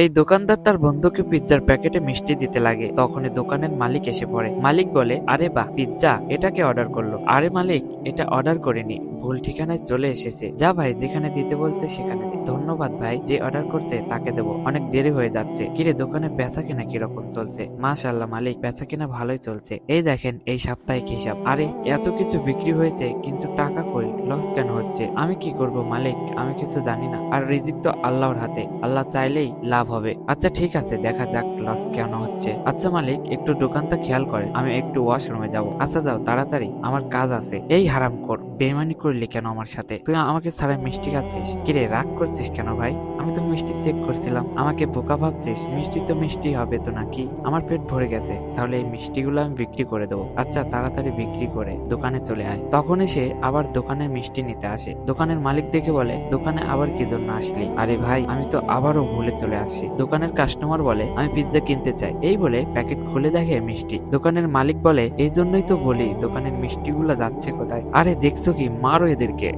এই দোকানদার তার বন্ধুকে পিৎজার প্যাকেটে মিষ্টি দিতে লাগে। তখনই দোকানের মালিক এসে পড়ে। মালিক বলে, আরে বাহ, পিৎজা এটাকে অর্ডার করলো। আরে মালিক, এটা অর্ডার করিনি, ভুল ঠিকানায় চলে এসেছে। যা ভাই, যেখানে দিতে বলছে সেখানে দে। ধন্যবাদ ভাই, যে অর্ডার করছে তাকে দেবো, অনেক দেরি হয়ে যাচ্ছে। কিরে, দোকানে বেচা কেনা কিরকম চলছে? মাশাআল্লাহ মালিক, বেচা কেনা ভালোই চলছে। এই দেখেন এই সাপ্তাহিক হিসাব। আরে এত কিছু বিক্রি হয়েছে, কিন্তু টাকা কই? লস কেন হচ্ছে? আমি কি করব মালিক, আমি কিছু জানি না। আর রিজিক তো আল্লাহর হাতে, আল্লাহ চাইলেই লাভ হবে। আচ্ছা ঠিক আছে, দেখা যাক লস কেন হচ্ছে। আচ্ছা মালিক, একটু দোকানটা খেয়াল করেন, আমি একটু ওয়াশরুমে যাব। আচ্ছা যাও তাড়াতাড়ি, আমার কাজ আছে। এই হারামখোর, বেইমানি করলি কেন আমার সাথে? তুই আমাকে ছাড়া মিষ্টি খাচ্ছিস? কিরে, রাগ করছিস কেন ভাই? আমি তো মিষ্টি চেক করছিলাম। আমাকে বোকা ভাবছিস? মিষ্টি তো মিষ্টি হবে তো নাকি? আমার পেট ভরে গেছে, তাহলে এই মিষ্টিগুলো আমি বিক্রি করে দেবো। আচ্ছা তাড়াতাড়ি বিক্রি করে দোকানে চলে আয়। তখন এসে আবার দোকানের মিষ্টি নিতে আসে। দোকানের মালিক দেখে বলে, দোকানে আবার কি জন্য আসলি? আরে ভাই, আমি তো আবারও ভুলে চলে আসছি। দোকানের কাস্টমার বলে, আমি পিৎজা কিনতে চাই। এই বলে প্যাকেট খুলে দেখে মিষ্টি। দোকানের মালিক বলে, এই জন্যই তো বলি দোকানের মিষ্টিগুলো যাচ্ছে কোথায়? আরে দেখছো কি, মারো এদেরকে।